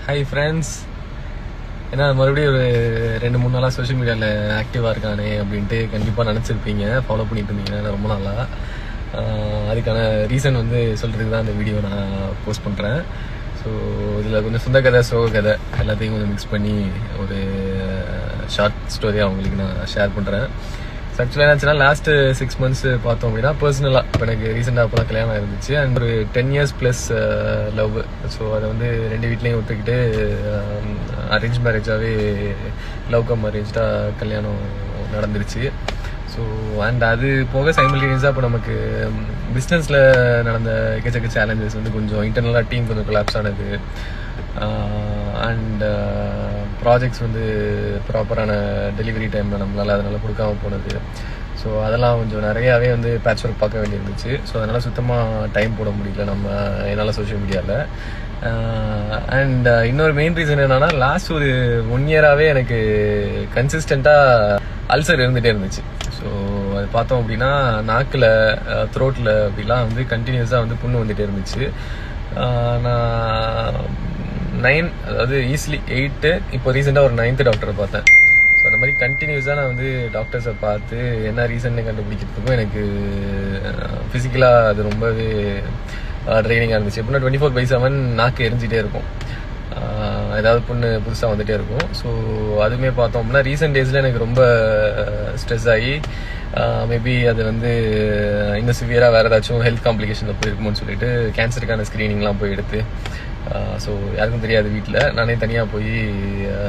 Hi friends. ஏன்னா மறுபடியும் ஒரு 2-3 நாளாக சோஷியல் மீடியாவில் ஆக்டிவாக இருக்கானே அப்படின்ட்டு கண்டிப்பாக நினச்சிருப்பீங்க, ஃபாலோ பண்ணிட்டு இருந்தீங்கன்னா ரொம்ப நாளாக. அதுக்கான ரீசன் வந்து சொல்கிறதுக்கு தான் அந்த வீடியோ நான் போஸ்ட் பண்ணுறேன். ஸோ இதில் கொஞ்சம் சொந்த கதை, சோக கதை எல்லாத்தையும் கொஞ்சம் மிக்ஸ் பண்ணி ஒரு ஷார்ட் ஸ்டோரியாக அவங்களுக்கு நான் ஷேர் பண்ணுறேன். ஆக்சுவலாக என்னாச்சுன்னா லாஸ்ட்டு 6 months பார்த்தோம் அப்படின்னா பர்சனலாக இப்போ எனக்கு ரீசெண்டாக அப்போ தான் கல்யாணம் இருந்துச்சு. அண்ட் ஒரு 10 years ப்ளஸ் லவ். ஸோ அதை வந்து 2 வீட்லேயும் ஒத்துக்கிட்டு அரேஞ்ச் மேரேஜாகவே லவ் கம் அரேஞ்சாக கல்யாணம் நடந்துருச்சு. ஸோ அண்ட் அது போக சைமல்டேனியஸாக இப்போ நமக்கு பிஸ்னஸில் நடந்த எக்கச்சக்க சேலஞ்சஸ் வந்து கொஞ்சம் இன்டர்னலாக டீம் கொஞ்சம் கொலாப்ஸ் ஆனது. அண்ட் ப்ராஜெக்ட்ஸ் வந்து ப்ராப்பரான டெலிவரி டைமில் நம்மளால் அதனால் கொடுக்காம போனது. ஸோ அதெல்லாம் கொஞ்சம் நிறையாவே வந்து பேட்ச் ஒர்க் பார்க்க வேண்டியிருந்துச்சு. ஸோ அதனால் சுத்தமாக டைம் போட முடியல என்னால் சோஷியல் மீடியாவில். அண்ட் இன்னொரு மெயின் ரீசன் என்னன்னா, லாஸ்ட் ஒரு 1 year-ஆகவே எனக்கு கன்சிஸ்டண்ட்டாக அல்சர் இருந்துகிட்டே இருந்துச்சு. ஸோ அது பார்த்தோம் அப்படின்னா நாக்கில், த்ரோட்டில் அப்படிலாம் வந்து கண்டினியூஸாக வந்து புண்ணு வந்துகிட்டே இருந்துச்சு. நான் 9, அதாவது ஈஸிலி 8, இப்போ ரீசெண்டாக ஒரு 9th டாக்டரை பார்த்தேன். ஸோ அந்த மாதிரி கண்டினியூஸாக நான் வந்து டாக்டர்ஸை பார்த்து என்ன ரீசன்னு கண்டுபிடிக்கிறதுக்கும் எனக்கு ஃபிசிக்கலாக அது ரொம்பவே ட்ரைனிங்காக இருந்துச்சு. எப்படின்னா 24/7 நாக்கு எரிஞ்சிட்டே இருக்கும், ஏதாவது பொண்ணு புதுசாக வந்துகிட்டே இருக்கும். ஸோ அதுவுமே பார்த்தோம் அப்படின்னா ரீசெண்ட் டேஸில் எனக்கு ரொம்ப ஸ்ட்ரெஸ் ஆகி மேபி அது வந்து இன்னும் சிவியராக வேறு ஏதாச்சும் ஹெல்த் காம்ப்ளிகேஷனில் போயிருக்குமோன்னு சொல்லிட்டு கேன்சருக்கான ஸ்க்ரீனிங்லாம் போய் எடுத்து, ஸோ யாருக்கும் தெரியாது, வீட்டில் நானே தனியாக போய்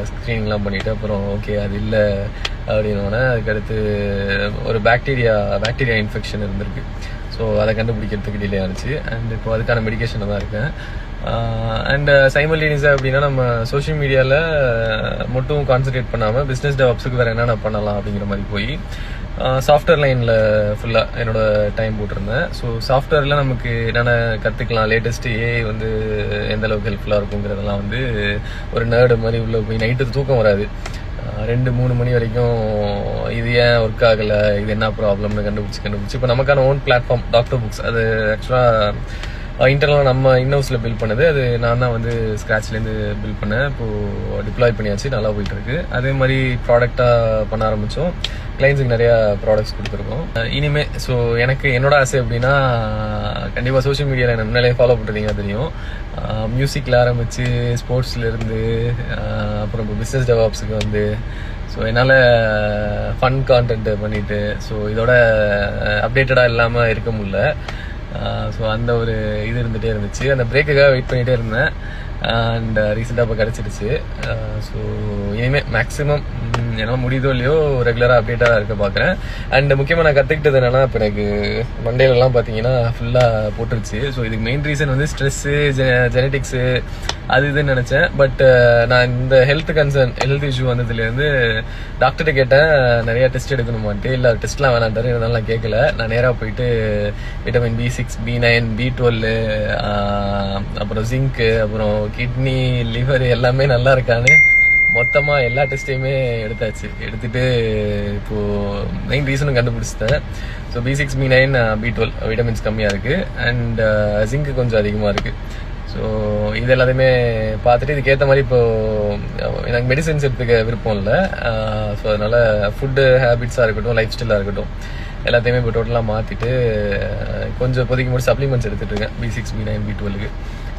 ஸ்க்ரீனிங்லாம் பண்ணிவிட்டு அப்புறம் ஓகே அது இல்லை அப்படின்னோடனே அதுக்கடுத்து ஒரு பாக்டீரியா இன்ஃபெக்ஷன் இருந்திருக்கு. ஸோ அதை கண்டுபிடிக்கிறதுக்கு டிலே ஆனிச்சு. அண்ட் இப்போ அதுக்கான மெடிக்கேஷனில் தான் இருக்கேன். அண்ட் சைமல்டேனியஸாக அப்படின்னா நம்ம சோஷியல் மீடியாவில் மட்டும் கான்சன்ட்ரேட் பண்ணாமல் பிஸ்னஸ் டெவலப்ஸுக்கு வேறு என்னென்ன பண்ணலாம் அப்படிங்கிற மாதிரி போய் சாஃப்ட்வேர் லைனில் ஃபுல்லாக என்னோட டைம் போட்டிருந்தேன். ஸோ சாஃப்ட்வேரில் நமக்கு என்னென்ன கற்றுக்கலாம், லேட்டஸ்ட்டு ஏஐ வந்து எந்த அளவுக்கு ஹெல்ப்ஃபுல்லாக இருக்குங்கிறதெல்லாம் வந்து ஒரு நேர்டு மாதிரி உள்ளே போய் நைட்டு தூக்கம் வராது, 2-3 மணி வரைக்கும் இது ஏன் ஒர்க் ஆகலை, இது என்ன ப்ராப்ளம்னு கண்டுபிடிச்சி இப்போ நமக்கான ஓன் பிளாட்ஃபார்ம் டாக்டர் புக்ஸ், அது ஆக்சுவலாக இன்டர்னலாக நம்ம இன்னவுஸில் பில்ட் பண்ணது. அது நான் தான் வந்து ஸ்க்ராட்ச்லேருந்து பில்ட் பண்ணேன். இப்போது டிப்ளாய் பண்ணியாச்சு, நல்லா போயிட்டுருக்கு. அதே மாதிரி ப்ராடக்டாக பண்ண ஆரம்பித்தோம், கிளைண்ட்ஸுக்கு நிறையா ப்ராடக்ட்ஸ் கொடுத்துருக்கோம் இனிமே. ஸோ எனக்கு என்னோட ஆசை எப்படின்னா, கண்டிப்பாக சோஷியல் மீடியாவில் என்ன முன்னாலே ஃபாலோ பண்ணுறீங்கன்னா தெரியும், மியூசிக்கில் ஆரம்பித்து ஸ்போர்ட்ஸ்லேருந்து அப்புறம் இப்போ பிஸ்னஸ் டெவலப்ஸுக்கு வந்து ஸோ என்னால் ஃபன் கான்டென்ட் பண்ணிவிட்டு ஸோ இதோட அப்டேட்டடாக இல்லாமல் இருக்க முடியல. ஸோ அந்த ஒரு இது இருந்துகிட்டே இருந்துச்சு. அந்த பிரேக்குக்காக வெயிட் பண்ணிகிட்டே இருந்தேன். அண்ட் ரீசெண்டாக இப்போ கிடச்சிருச்சு. ஸோ இனிமேல் மேக்ஸிமம் என்னால் முடியுதோ இல்லையோ ரெகுலராக அப்டேட்டாக இருக்க பார்க்குறேன். அண்ட் முக்கியமாக நான் கற்றுக்கிட்டது என்னென்னா, இப்போ எனக்கு மண்டேலெலாம் பார்த்தீங்கன்னா ஃபுல்லாக போட்டுருச்சு. ஸோ இதுக்கு மெயின் ரீசன் வந்து ஸ்ட்ரெஸ்ஸு, ஜெனட்டிக்ஸு அது இதுன்னு நினச்சேன். பட் நான் இந்த ஹெல்த் இஷ்யூ வந்ததுலேருந்து டாக்டர்கிட்ட கேட்டேன் நிறையா டெஸ்ட் எடுக்கணுமான்ட்டு. இல்லை டெஸ்ட்லாம் வேணான்ட்டாரு. இருந்தாலும் நான் கேட்கல. நான் நேராக போயிட்டு விட்டமின் B6, B9, B12 அப்புறம் ஜிங்க்கு, அப்புறம் கிட்னி, லிவர் எல்லாமே நல்லா இருக்கான்னு மொத்தமாக எல்லா டெஸ்ட்டையுமே எடுத்துட்டு இப்போது மெயின் ரீசனும் கண்டுபிடிச்சிட்டேன். So B6, B9, B12 vitamins கம்மியாக இருக்குது. அண்ட் ஜிங்க்கு கொஞ்சம் அதிகமாக இருக்குது. ஸோ இது எல்லாத்தையுமே பார்த்துட்டு இதுக்கேற்ற மாதிரி இப்போது எனக்கு மெடிசன்ஸ் எடுத்துக்க விருப்பம் இல்லை. ஸோ அதனால் ஃபுட்டு ஹேபிட்ஸாக இருக்கட்டும், லைஃப் ஸ்டைலாக இருக்கட்டும், எல்லாத்தையுமே இப்போ டோட்டலாக மாற்றிட்டு கொஞ்சம் இப்போதைக்கு மட்டும் சப்ளிமெண்ட்ஸ் எடுத்துகிட்டு இருக்கேன். B6, B9, B12க்கு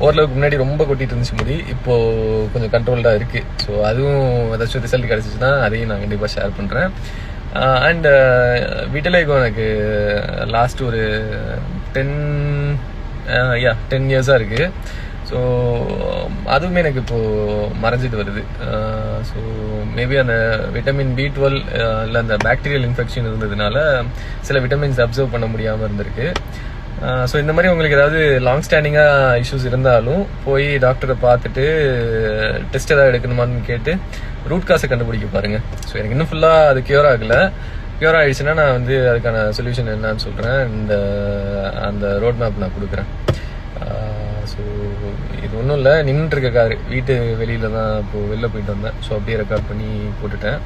ஓரளவுக்கு முன்னாடி ரொம்ப கொட்டிட்டு இருந்துச்சு முடி, இப்போது கொஞ்சம் கண்ட்ரோல்டாக இருக்குது. ஸோ அதுவும் ஏதாச்சும் ரிசல்ட் கிடச்சிச்சுன்னா அதையும் நான் கண்டிப்பாக ஷேர் பண்ணுறேன். அண்ட் வீட்டில் எனக்கு லாஸ்ட் ஒரு 10 years-ஆக இருக்குது. ஸோ அதுவுமே எனக்கு இப்போது மறைஞ்சிட்டு வருது. ஸோ மேபி அந்த விட்டமின் B12 இல்லை அந்த பாக்டீரியல் இன்ஃபெக்ஷன் இருந்ததுனால சில விட்டமின்ஸ் அப்சர்வ் பண்ண முடியாமல் இருந்திருக்கு. ஸோ இந்த மாதிரி உங்களுக்கு ஏதாவது லாங் ஸ்டாண்டிங்காக இஷ்யூஸ் இருந்தாலும் போய் டாக்டரை பார்த்துட்டு டெஸ்ட் ஏதாவது எடுக்கணுமான்னு கேட்டு ரூட் காஸை கண்டுபிடிக்க பாருங்கள். ஸோ எனக்கு இன்னும் ஃபுல்லாக அது க்யூர் ஆகலை. க்யூர் ஆகிடுச்சுன்னா நான் வந்து அதுக்கான சொல்யூஷன் என்னன்னு சொல்கிறேன். அண்ட் அந்த ரோட் மேப் நான் கொடுக்குறேன். ஸோ இது ஒன்றும் இல்லை, நின்றுட்டுருக்க காரு வீட்டு வெளியில் தான் இப்போது வெளில போயிட்டு வந்தேன். ஸோ அப்படியே ரெக்கார்ட் பண்ணி போட்டுட்டேன்.